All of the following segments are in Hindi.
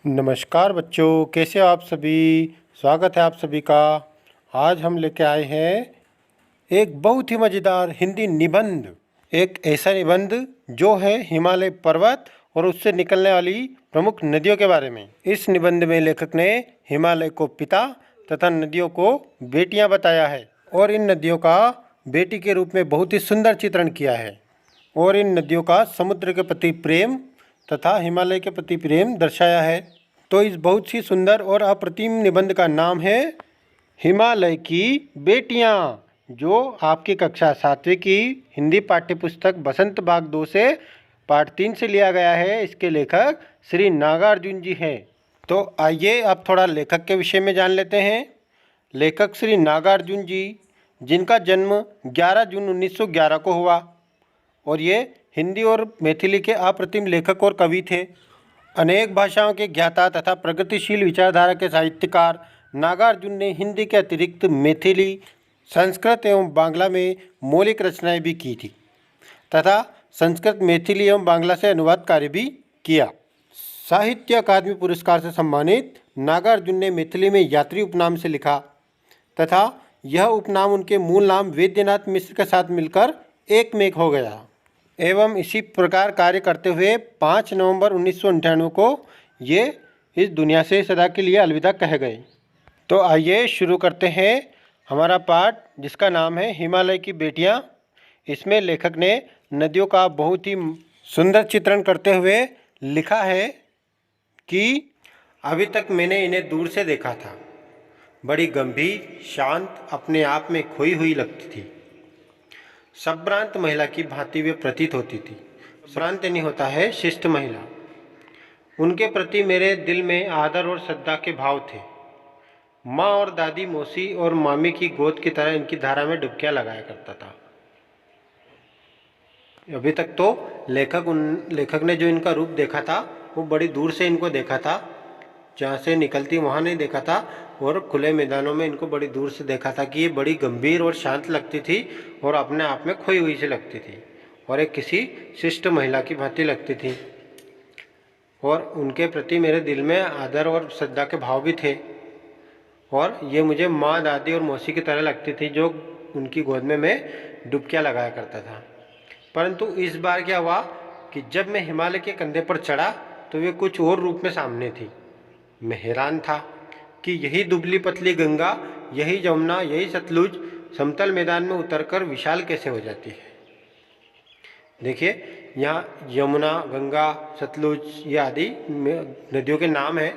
नमस्कार बच्चों, कैसे हो आप सभी। स्वागत है आप सभी का। आज हम लेके आए हैं एक बहुत ही मज़ेदार हिंदी निबंध। एक ऐसा निबंध जो है हिमालय पर्वत और उससे निकलने वाली प्रमुख नदियों के बारे में। इस निबंध में लेखक ने हिमालय को पिता तथा नदियों को बेटियां बताया है और इन नदियों का बेटी के रूप में बहुत ही सुंदर चित्रण किया है और इन नदियों का समुद्र के प्रति प्रेम तथा हिमालय के प्रति प्रेम दर्शाया है। तो इस बहुत ही सुंदर और अप्रतिम निबंध का नाम है हिमालय की बेटियां, जो आपकी कक्षा 7वीं की हिंदी पाठ्यपुस्तक बसंत बाग 2 से पाठ 3 से लिया गया है। इसके लेखक श्री नागार्जुन जी हैं। तो आइए अब थोड़ा लेखक के विषय में जान लेते हैं। लेखक श्री नागार्जुन जी, जिनका जन्म 11 जून 1911 को हुआ और ये हिंदी और मैथिली के अप्रतिम लेखक और कवि थे। अनेक भाषाओं के ज्ञाता तथा प्रगतिशील विचारधारा के साहित्यकार नागार्जुन ने हिंदी के अतिरिक्त मैथिली, संस्कृत एवं बांग्ला में मौलिक रचनाएं भी की थी तथा संस्कृत, मैथिली एवं बांग्ला से अनुवाद कार्य भी किया। साहित्य अकादमी पुरस्कार से सम्मानित नागार्जुन ने मैथिली में यात्री उपनाम से लिखा तथा यह उपनाम उनके मूल नाम वैद्यनाथ मिश्र के साथ मिलकर एक में एक हो गया एवं इसी प्रकार कार्य करते हुए 5 नवंबर 1998 को ये इस दुनिया से सदा के लिए अलविदा कह गए। तो आइए शुरू करते हैं हमारा पाठ, जिसका नाम है हिमालय की बेटियां। इसमें लेखक ने नदियों का बहुत ही सुंदर चित्रण करते हुए लिखा है कि अभी तक मैंने इन्हें दूर से देखा था। बड़ी गंभीर, शांत, अपने आप में खोई हुई लगती थी। संभ्रांत महिला की भांति वे प्रतीत होती थी। संभ्रांत नहीं होता है शिष्ट महिला। उनके प्रति मेरे दिल में आदर और श्रद्धा के भाव थे। माँ और दादी, मौसी और मामी की गोद की तरह इनकी धारा में डुबकियां लगाया करता था। अभी तक तो लेखक ने जो इनका रूप देखा था वो बड़ी दूर से इनको देखा था, जहाँ से निकलती वहाँ नहीं देखा था, और खुले मैदानों में इनको बड़ी दूर से देखा था कि ये बड़ी गंभीर और शांत लगती थी और अपने आप में खोई हुई सी लगती थी और एक किसी शिष्ट महिला की भांति लगती थी। और उनके प्रति मेरे दिल में आदर और श्रद्धा के भाव भी थे और ये मुझे माँ, दादी और मौसी की तरह लगती थी, जो उनकी गोद में मैं डुबकियाँ लगाया करता था। परंतु इस बार क्या हुआ कि जब मैं हिमालय के कंधे पर चढ़ा तो वे कुछ और रूप में सामने थी। मैं हैरान था कि यही दुबली पतली गंगा, यही जमुना, यही सतलुज समतल मैदान में उतरकर विशाल कैसे हो जाती है। देखिए, यहाँ यमुना, गंगा, सतलुज ये आदि नदियों के नाम हैं।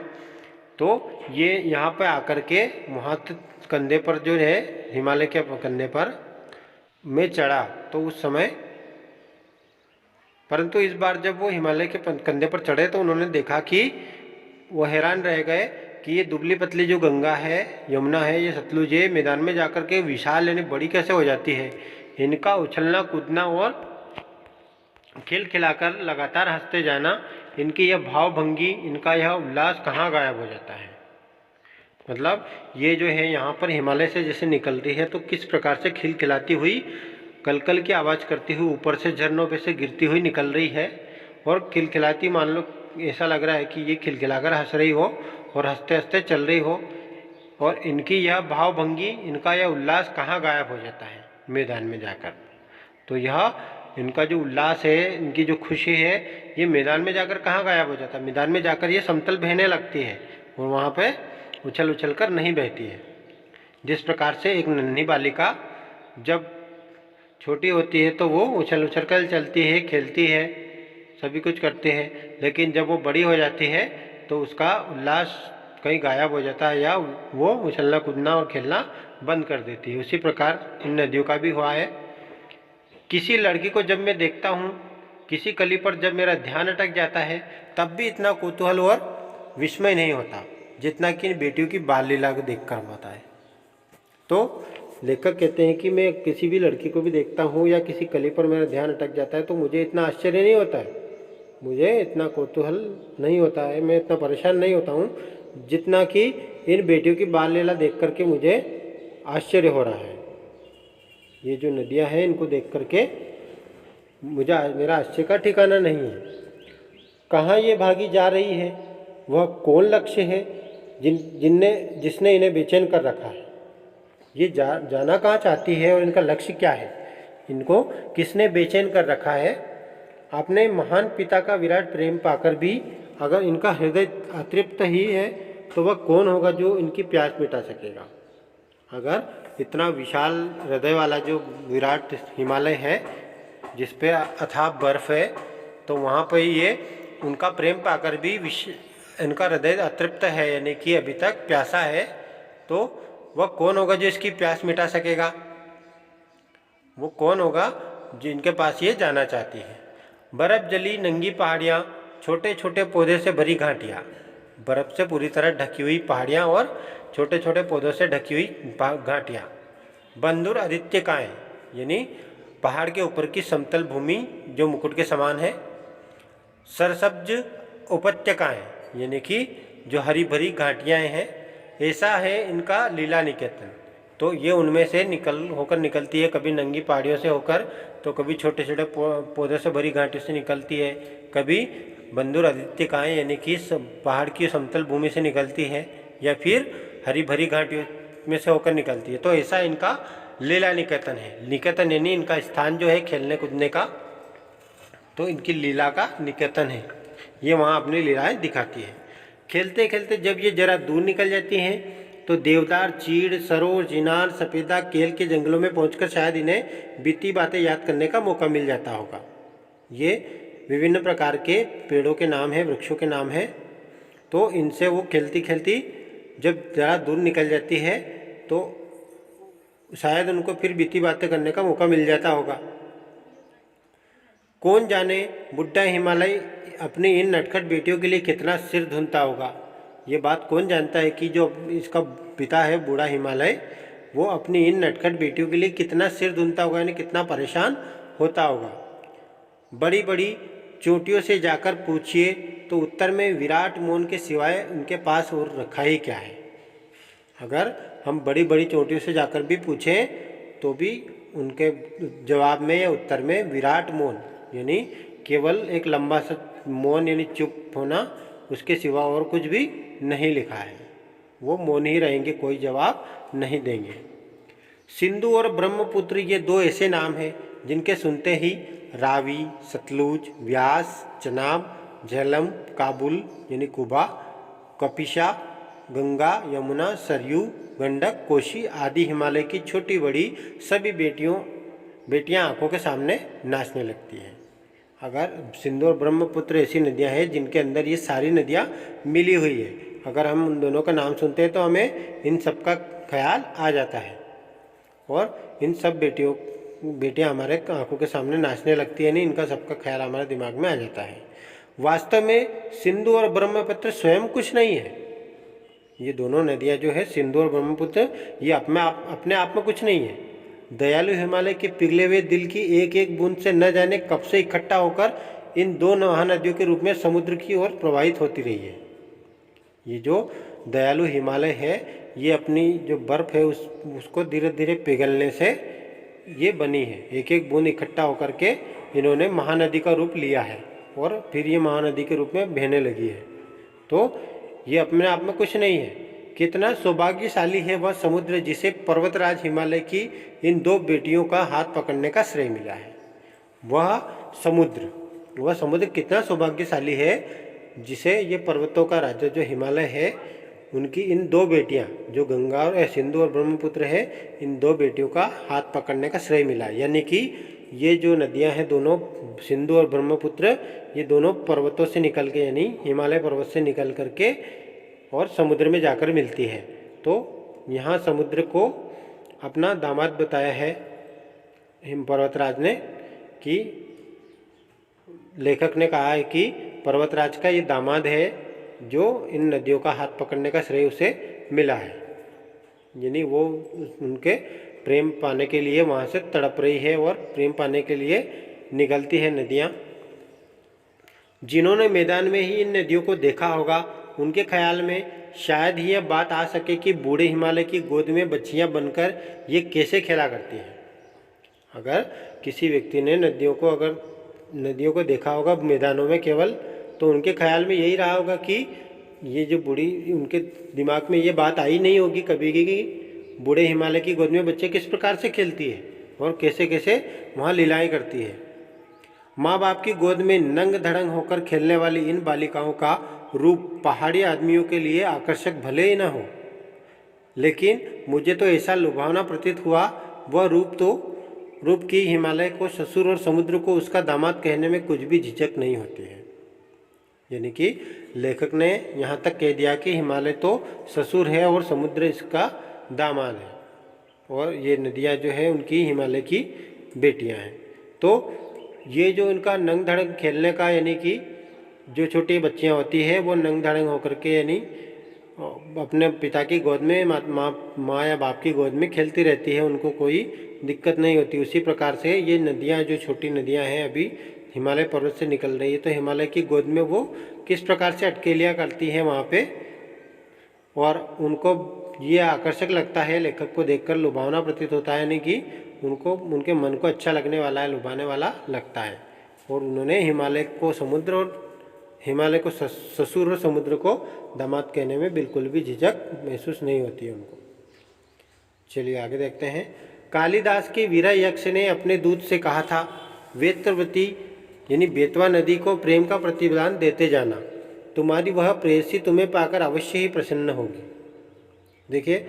तो ये यहाँ पर आकर के वहाँ कंधे पर जो है, हिमालय के कंधे पर मैं चढ़ा तो उस समय, परंतु इस बार जब वो हिमालय के कंधे पर चढ़े तो उन्होंने देखा कि वो हैरान रह गए कि ये दुबली पतली जो गंगा है, यमुना है, ये सतलुज है, मैदान में जाकर के विशाल यानी बड़ी कैसे हो जाती है। इनका उछलना कूदना और खिलखिलाकर लगातार हंसते जाना, इनकी यह भावभंगी, इनका यह उल्लास कहाँ गायब हो जाता है। मतलब ये जो है यहाँ पर हिमालय से जैसे निकलती है तो किस प्रकार से खिलखिलाती हुई, कलकल की आवाज़ करती हुई ऊपर से झरनों पे से गिरती हुई निकल रही है और खिलखिलाती, मान लो ऐसा लग रहा है कि ये खिलखिलाकर हंस रही हो और हंसते हंसते चल रही हो। और इनकी यह भावभंगी, इनका यह उल्लास कहाँ गायब हो जाता है, मैदान में जाकर। तो यह इनका जो उल्लास है, इनकी जो खुशी है, ये मैदान में जाकर कहाँ गायब हो जाता है। मैदान में जाकर ये समतल बहने लगती है और वहाँ पे उछल उछल कर नहीं बहती है। जिस प्रकार से एक नन्ही बालिका जब छोटी होती है तो वो उछल उछल कर चलती है, खेलती है, सभी कुछ करते हैं, लेकिन जब वो बड़ी हो जाती है तो उसका उल्लास कहीं गायब हो जाता है या वो उछलना कूदना और खेलना बंद कर देती है। उसी प्रकार इन नदियों का भी हुआ है। किसी लड़की को जब मैं देखता हूँ, किसी कली पर जब मेरा ध्यान अटक जाता है, तब भी इतना कौतूहल और विस्मय नहीं होता जितना कि इन बेटियों की बाल लीला को देख कर होता है। तो लेखक कहते हैं कि मैं किसी भी लड़की को भी देखता हूँ या किसी कली पर मेरा ध्यान अटक जाता है तो मुझे इतना आश्चर्य नहीं होता है, मुझे इतना कौतूहल नहीं होता है, मैं इतना परेशान नहीं होता हूँ जितना कि इन बेटियों की बाल लीला देख करके मुझे आश्चर्य हो रहा है। ये जो नदियाँ हैं इनको देख करके मुझे मेरा आश्चर्य का ठिकाना नहीं है। कहाँ ये भागी जा रही है, वह कौन लक्ष्य है जिसने इन्हें बेचैन कर रखा है। ये जाना कहाँ चाहती है और इनका लक्ष्य क्या है, इनको किसने बेचैन कर रखा है। अपने महान पिता का विराट प्रेम पाकर भी अगर इनका हृदय अतृप्त ही है तो वह कौन होगा जो इनकी प्यास मिटा सकेगा। अगर इतना विशाल हृदय वाला जो विराट हिमालय है जिस पे अथाह बर्फ है, तो वहाँ पर ये उनका प्रेम पाकर भी इनका हृदय अतृप्त है, यानी कि अभी तक प्यासा है, तो वह कौन होगा जो इसकी प्यास मिटा सकेगा। वो कौन होगा जिनके पास ये जाना चाहती है। बर्फ़ जली नंगी पहाड़ियाँ, छोटे छोटे पौधे से भरी घाटियाँ, बर्फ़ से पूरी तरह ढकी हुई पहाड़ियाँ और छोटे छोटे पौधों से ढकी हुई घाटियाँ। बंधुर आदित्यकाएँ, यानी पहाड़ के ऊपर की समतल भूमि जो मुकुट के समान है। सरसब्ज उपत्यकाएँ, यानी कि जो हरी भरी घाटियाँ हैं। ऐसा है इनका लीला निकेतन। तो ये उनमें से निकलती है, कभी नंगी पहाड़ियों से होकर, तो कभी छोटे छोटे पौधों से भरी घाटियों से निकलती है, कभी बंधुर आदित्यकाएँ यानी कि पहाड़ की समतल भूमि से निकलती है, या फिर हरी भरी घाटियों में से होकर निकलती है। तो ऐसा इनका लीला निकेतन है। निकेतन यानी इनका स्थान जो है खेलने कूदने का, तो इनकी लीला का निकेतन है। ये वहाँ अपनी लीलाएँ दिखाती है। खेलते खेलते जब ये जरा दूर निकल जाती हैं तो देवदार, चीड़, सरोवर, जिनार, सफेदा, केल के जंगलों में पहुंचकर शायद इन्हें बीती बातें याद करने का मौका मिल जाता होगा। ये विभिन्न प्रकार के पेड़ों के नाम हैं, वृक्षों के नाम हैं। तो इनसे वो खेलती खेलती जब ज़रा दूर निकल जाती है तो शायद उनको फिर बीती बातें करने का मौका मिल जाता होगा। कौन जाने बुढ़ा हिमालय अपनी इन नटखट बेटियों के लिए कितना सिर धुनता होगा। ये बात कौन जानता है कि जो इसका पिता है बूढ़ा हिमालय, वो अपनी इन नटखट बेटियों के लिए कितना सिर धुनता होगा, यानी कितना परेशान होता होगा। बड़ी बड़ी चोटियों से जाकर पूछिए तो उत्तर में विराट मौन के सिवाय उनके पास और रखा ही क्या है। अगर हम बड़ी बड़ी चोटियों से जाकर भी पूछें तो भी उनके जवाब में या उत्तर में विराट मौन, यानी केवल एक लंबा सा मौन यानी चुप होना, उसके सिवा और कुछ भी नहीं लिखा है। वो मौन ही रहेंगे, कोई जवाब नहीं देंगे। सिंधु और ब्रह्मपुत्र ये दो ऐसे नाम हैं जिनके सुनते ही रावी, सतलुज, व्यास, चनाब, झेलम, काबुल यानी कुबा, कपिशा, गंगा, यमुना, सरयू, गंडक, कोशी आदि हिमालय की छोटी बड़ी सभी बेटियां आंखों के सामने नाचने लगती हैं। अगर सिंधु और ब्रह्मपुत्र ऐसी नदियां हैं जिनके अंदर ये सारी नदियां मिली हुई है, अगर हम उन दोनों का नाम सुनते हैं तो हमें इन सब का ख्याल आ जाता है और इन सब बेटियां हमारे आंखों के सामने नाचने लगती है, नहीं इनका सबका ख्याल हमारे दिमाग में आ जाता है। वास्तव में सिंधु और ब्रह्मपुत्र स्वयं कुछ नहीं है। ये दोनों नदियां जो है सिंधु और ब्रह्मपुत्र, ये अपने आप में कुछ नहीं है। दयालु हिमालय के पिघले हुए दिल की एक एक बूंद से न जाने कब से इकट्ठा होकर इन दो महानदियों के रूप में समुद्र की ओर प्रवाहित होती रही है। ये जो दयालु हिमालय है, ये अपनी जो बर्फ़ है उसको धीरे धीरे पिघलने से ये बनी है। एक एक बूंद इकट्ठा होकर के इन्होंने महानदी का रूप लिया है और फिर ये महानदी के रूप में बहने लगी है। तो ये अपने आप में कुछ नहीं है। कितना सौभाग्यशाली है वह समुद्र जिसे पर्वतराज हिमालय की इन दो बेटियों का हाथ पकड़ने का श्रेय मिला है। वह समुद्र कितना सौभाग्यशाली है जिसे ये पर्वतों का राज्य जो हिमालय है, उनकी इन दो बेटियां जो गंगा और सिंधु और ब्रह्मपुत्र है, इन दो बेटियों का हाथ पकड़ने का श्रेय मिला। यानी कि ये जो नदियां हैं दोनों सिंधु और ब्रह्मपुत्र, ये दोनों पर्वतों से निकल के यानी हिमालय पर्वत से निकल करके और समुद्र में जाकर मिलती है। तो यहाँ समुद्र को अपना दामाद बताया है पर्वतराज ने, कि लेखक ने कहा है कि पर्वतराज का ये दामाद है जो इन नदियों का हाथ पकड़ने का श्रेय उसे मिला है। यानी वो उनके प्रेम पाने के लिए वहाँ से तड़प रही है और प्रेम पाने के लिए निकलती है नदियाँ। जिन्होंने मैदान में ही इन नदियों को देखा होगा, उनके ख्याल में शायद ही यह बात आ सके कि बूढ़े हिमालय की गोद में बच्चियां बनकर ये कैसे खेला करती हैं। अगर किसी व्यक्ति ने नदियों को देखा होगा मैदानों में केवल, तो उनके ख्याल में यही रहा होगा कि ये जो बूढ़ी, उनके दिमाग में ये बात आई नहीं होगी कभी कि बूढ़े हिमालय की गोद में बच्चे किस प्रकार से खेलती है और कैसे कैसे वहाँ लीलाएं करती है। माँ बाप की गोद में नंग धड़ंग होकर खेलने वाली इन बालिकाओं का रूप पहाड़ी आदमियों के लिए आकर्षक भले ही न हो, लेकिन मुझे तो ऐसा लुभावना प्रतीत हुआ। वह रूप की हिमालय को ससुर और समुद्र को उसका दामाद कहने में कुछ भी झिझक नहीं होती है। यानी कि लेखक ने यहाँ तक कह दिया कि हिमालय तो ससुर है और समुद्र इसका दामाद है, और ये नदियाँ जो है उनकी हिमालय की बेटियाँ हैं। तो ये जो इनका नंग धड़ंग खेलने का, यानी कि जो छोटी बच्चियाँ होती है वो नंग धड़ंग होकर के यानी अपने पिता की गोद में, माँ या बाप की गोद में खेलती रहती है, उनको कोई दिक्कत नहीं होती। उसी प्रकार से ये नदियाँ, जो छोटी नदियाँ हैं, अभी हिमालय पर्वत से निकल रही है, तो हिमालय की गोद में वो किस प्रकार से अटकेलियाँ करती हैं वहाँ पे, और उनको ये आकर्षक लगता है, लेखक को देखकर लुभावना प्रतीत होता है, यानी कि उनको, उनके मन को अच्छा लगने वाला है, लुभाने वाला लगता है। और उन्होंने हिमालय को समुद्र और हिमालय को ससुर और समुद्र को दामाद कहने में बिल्कुल भी झिझक महसूस नहीं होती है उनको। चलिए आगे देखते हैं। कालिदास के वीरा यक्ष ने अपने दूत से कहा था, वेत्रवती यानी बेतवा नदी को प्रेम का प्रतिदान देते जाना, तुम्हारी वह प्रेयसी तुम्हें पाकर अवश्य ही प्रसन्न होगी। देखिए,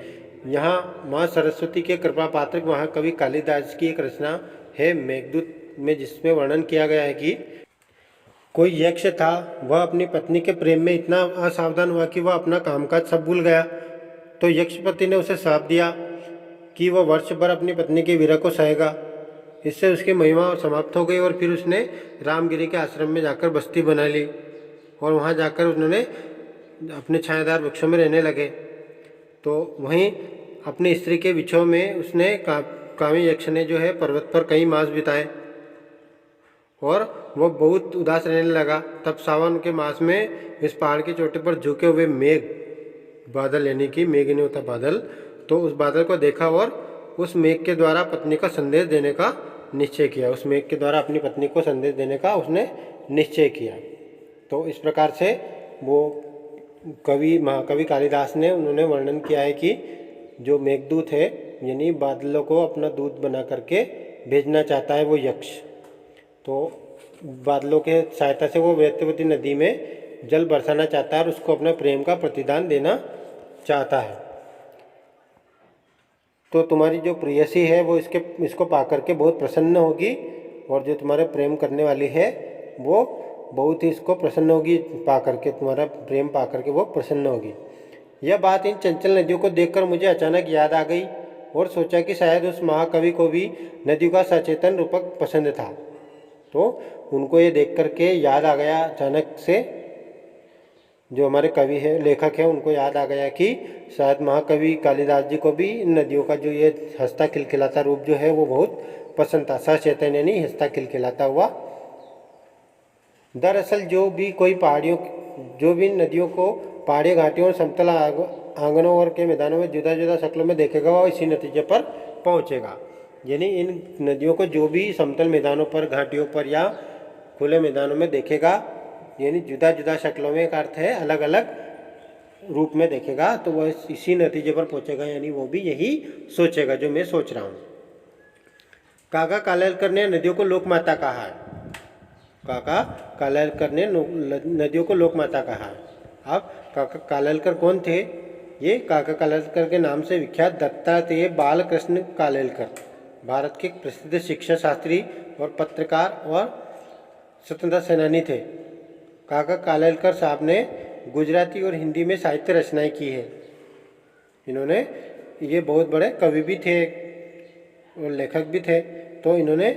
यहाँ माँ सरस्वती के कृपा पात्र महाकवि कालिदास की एक रचना है मेघदूत में, जिसमें वर्णन किया गया है कि कोई यक्ष था, वह अपनी पत्नी के प्रेम में इतना असावधान हुआ कि वह अपना कामकाज सब भूल गया। तो यक्षपति ने उसे श्राप दिया कि वह वर्ष भर अपनी पत्नी के विरह को सहेगा। इससे उसकी महिमा समाप्त हो गई, और फिर उसने रामगिरी के आश्रम में जाकर बस्ती बना ली, और वहाँ जाकर उन्होंने अपने छायादार वृक्षों में रहने लगे। तो वहीं अपनी स्त्री के विछोह में उसने कामी यक्ष ने जो है पर्वत पर कई मास बिताए, और वह बहुत उदास रहने लगा। तब सावन के मास में इस पहाड़ की चोटी पर झुके हुए मेघ बादल, यानी कि मेघ नहीं होता बादल, तो उस बादल को देखा और उस मेघ के द्वारा पत्नी का संदेश देने का निश्चय किया। उस मेघ के द्वारा अपनी पत्नी को संदेश देने का उसने निश्चय किया। तो इस प्रकार से वो महाकवि कालिदास ने उन्होंने वर्णन किया है कि जो मेघदूत है, यानी बादलों को अपना दूत बना करके भेजना चाहता है वो यक्ष, तो बादलों के सहायता से वो वेत्रवती नदी में जल बरसाना चाहता है और उसको अपना प्रेम का प्रतिदान देना चाहता है। तो तुम्हारी जो प्रेयसी है वो इसको पाकर के बहुत प्रसन्न होगी, और जो तुम्हारे प्रेम करने वाली है वो बहुत ही इसको प्रसन्न होगी, पाकर के, तुम्हारा प्रेम पाकर के वो प्रसन्न होगी। यह बात इन चंचल नदियों को देखकर मुझे अचानक याद आ गई, और सोचा कि शायद उस महाकवि को भी नदियों का सचेतन रूपक पसंद था। तो उनको ये देख करके याद आ गया अचानक से, जो हमारे कवि है, लेखक है, उनको याद आ गया कि शायद महाकवि कालिदास जी को भी इन नदियों का जो ये हंसता खिलखिलाता रूप जो है वो बहुत पसंद था। सचेतन यानी हंसता खिलखिलाता हुआ। दरअसल जो भी नदियों को पहाड़ी घाटियों और समतल आंगनों और के मैदानों में जुदा जुदा शक्लों में देखेगा, वो इसी नतीजे पर पहुँचेगा। यानी इन नदियों को जो भी समतल मैदानों पर, घाटियों पर या खुले मैदानों में देखेगा, यानी जुदा जुदा शक्लों में, एक अर्थ है अलग अलग रूप में देखेगा, तो वह इसी नतीजे पर पहुंचेगा, यानी वो भी यही सोचेगा जो मैं सोच रहा हूँ। काका कालेलकर ने नदियों को लोकमाता कहा है। काका कालेलकर ने नदियों को लोकमाता कहा है। अब काका कालेलकर कौन थे? ये काका कालेलकर के नाम से विख्यात दत्तात्रेय बालकृष्ण कालेलकर भारत के प्रसिद्ध शिक्षा शास्त्री और पत्रकार और स्वतंत्रता सेनानी थे। काका कालेलकर साहब ने गुजराती और हिंदी में साहित्य रचनाएं की है। ये बहुत बड़े कवि भी थे और लेखक भी थे। तो इन्होंने,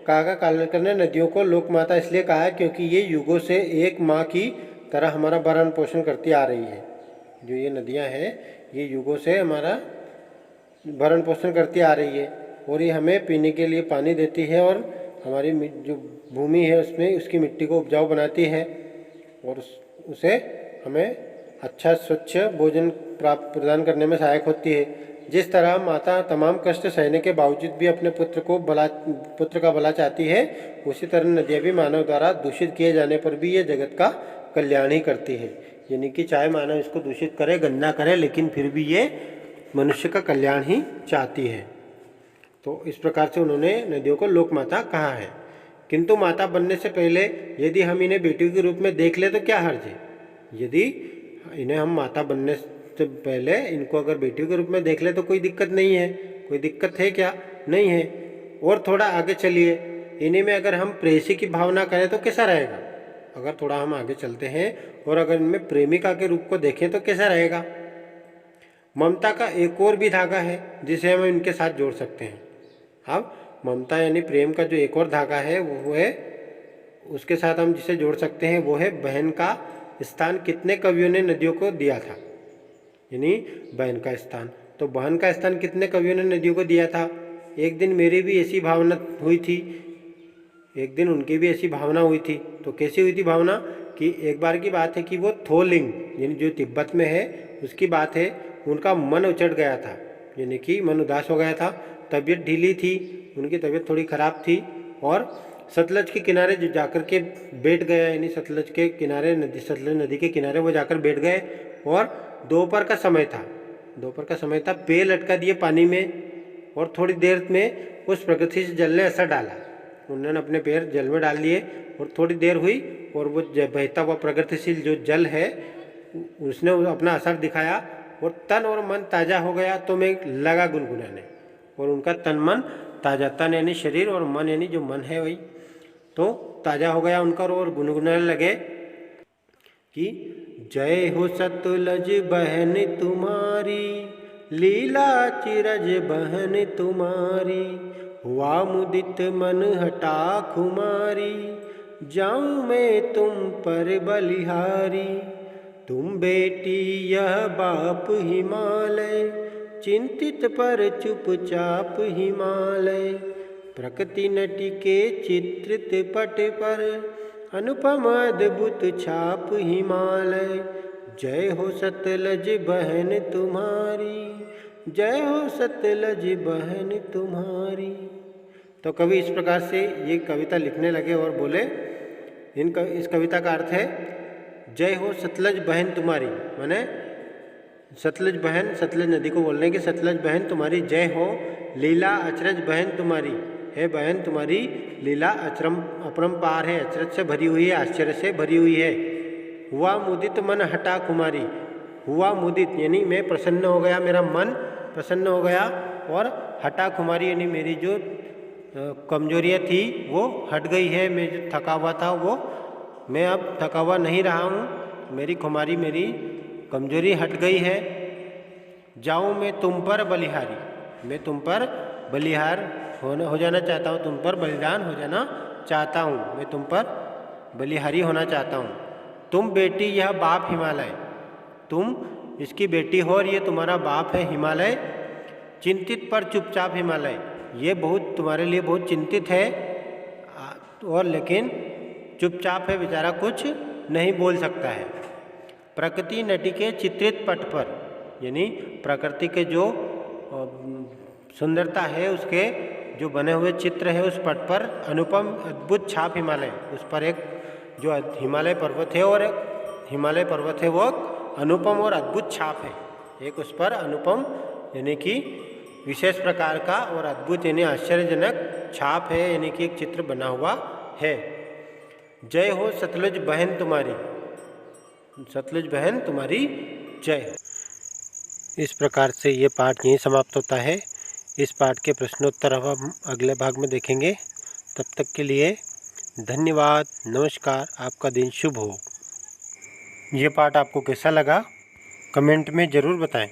काका कालेलकर ने नदियों को लोकमाता इसलिए कहा है क्योंकि ये युगों से एक माँ की तरह हमारा भरण पोषण करती आ रही है। जो ये नदियाँ हैं ये युगों से हमारा भरण पोषण करती आ रही है, और ये हमें पीने के लिए पानी देती है, और हमारी जो भूमि है उसमें उसकी मिट्टी को उपजाऊ बनाती है, और उसे हमें अच्छा स्वच्छ भोजन प्रदान करने में सहायक होती है। जिस तरह माता तमाम कष्ट सहने के बावजूद भी अपने पुत्र का भला चाहती है, उसी तरह नदियाँ भी मानव द्वारा दूषित किए जाने पर भी ये जगत का कल्याण ही करती है। यानी कि चाहे मानव इसको दूषित करे, गंदा करे, लेकिन फिर भी ये मनुष्य का कल्याण ही चाहती है। तो इस प्रकार से उन्होंने नदियों को लोक माता कहा है। किंतु माता बनने से पहले यदि हम इन्हें बेटियों के रूप में देख ले तो क्या हर्ज है? यदि इन्हें हम माता बनने से पहले इनको अगर बेटियों के रूप में देख ले तो कोई दिक्कत नहीं है। कोई दिक्कत है क्या? नहीं है। और थोड़ा आगे चलिए, इन्हीं में अगर हम प्रेयसी की भावना करें तो कैसा रहेगा? अगर थोड़ा हम आगे चलते हैं और अगर इनमें प्रेमिका के रूप को देखें तो कैसा रहेगा? ममता का एक और भी धागा है जिसे हम इनके साथ जोड़ सकते हैं। अब ममता यानी प्रेम का जो एक और धागा है वो है, उसके साथ हम जिसे जोड़ सकते हैं वो है बहन का स्थान कितने कवियों ने नदियों को दिया था, यानी बहन का स्थान। तो बहन का स्थान कितने कवियों ने नदियों को दिया था? एक दिन मेरी भी ऐसी भावना हुई थी, एक दिन उनकी भी ऐसी भावना हुई थी। तो कैसी हुई थी भावना? कि एक बार की बात है कि वो थोलिंग यानी जो तिब्बत में है उसकी बात है, उनका मन उचट गया था, यानी कि मन उदास हो गया था, तबीयत ढीली थी, उनकी तबीयत थोड़ी ख़राब थी और सतलज के किनारे जो जाकर के बैठ गए, यानी सतलज के किनारे सतलज नदी के किनारे वो जाकर बैठ गए और दोपहर का समय था, दोपहर का समय था, पैर लटका दिए पानी में और थोड़ी देर में उस प्रकृति से जल ने असर डाला। उन्होंने अपने पैर जल में डाल लिए और थोड़ी देर हुई और वो बहता हुआ प्रगतिशील जो जल है उसने अपना असर दिखाया और तन और मन ताज़ा हो गया। तो मैं लगा गुनगुनाने और उनका तन मन ताज़ा, तन यानी शरीर और मन यानी जो मन है वही, तो ताज़ा हो गया उनका और गुनगुनाने लगे कि जय हो सतलज बहन तुम्हारी, लीला चिरज बहन तुम्हारी, हुआ मुदित मन हटा खुमारी, जाऊं मैं तुम पर बलिहारी। तुम बेटी यह बाप हिमालय, चिंतित पर चुपचाप हिमालय, प्रकृति नटी के चित्रित पट पर, अनुपम अद्भुत छाप हिमालय। जय हो सतलज बहन तुम्हारी, जय हो सतलज बहन तुम्हारी। तो कवि इस प्रकार से ये कविता लिखने लगे और बोले, इस कविता का अर्थ है जय हो सतलज बहन तुम्हारी, माने सतलज बहन, सतलज नदी को बोलने की सतलज बहन तुम्हारी जय हो, लीला अचरज बहन तुम्हारी, है बहन तुम्हारी लीला अपरंपार है, अचरज से भरी हुई है, आश्चर्य से भरी हुई है। हुआ मुदित मन हटा कुमारी, हुआ मुदित यानी मैं प्रसन्न हो गया, मेरा मन प्रसन्न हो गया, और हटा कुमारी यानी मेरी जो कमजोरियाँ थी वो हट गई है, मैं जो थका हुआ था वो मैं अब थका हुआ नहीं रहा हूँ, मेरी खुमारी मेरी कमजोरी हट गई है। जाऊँ मैं तुम पर बलिहारी, मैं तुम पर बलिहार हो जाना चाहता हूँ, तुम पर बलिदान हो जाना चाहता हूँ, मैं तुम पर बलिहारी होना चाहता हूँ। तुम बेटी यह बाप हिमालय, तुम इसकी बेटी हो और ये तुम्हारा बाप है हिमालय। चिंतित पर चुपचाप हिमालय, ये बहुत तुम्हारे लिए बहुत चिंतित है और लेकिन चुपचाप है, बेचारा कुछ नहीं बोल सकता है। प्रकृति नटी के चित्रित पट पर, यानी प्रकृति के जो सुंदरता है उसके जो बने हुए चित्र है उस पट पर अनुपम अद्भुत छाप हिमालय, उस पर एक जो हिमालय पर्वत है और हिमालय पर्वत है वो अनुपम और अद्भुत छाप है, एक उस पर अनुपम यानी कि विशेष प्रकार का और अद्भुत यानी आश्चर्यजनक छाप है, यानी कि एक चित्र बना हुआ है। जय हो सतलज बहन तुम्हारी, सतलज बहन तुम्हारी जय। इस प्रकार से ये पाठ यहीं समाप्त होता है। इस पाठ के प्रश्नोत्तर अब हम अगले भाग में देखेंगे। तब तक के लिए धन्यवाद, नमस्कार, आपका दिन शुभ हो। ये पाठ आपको कैसा लगा कमेंट में ज़रूर बताएं।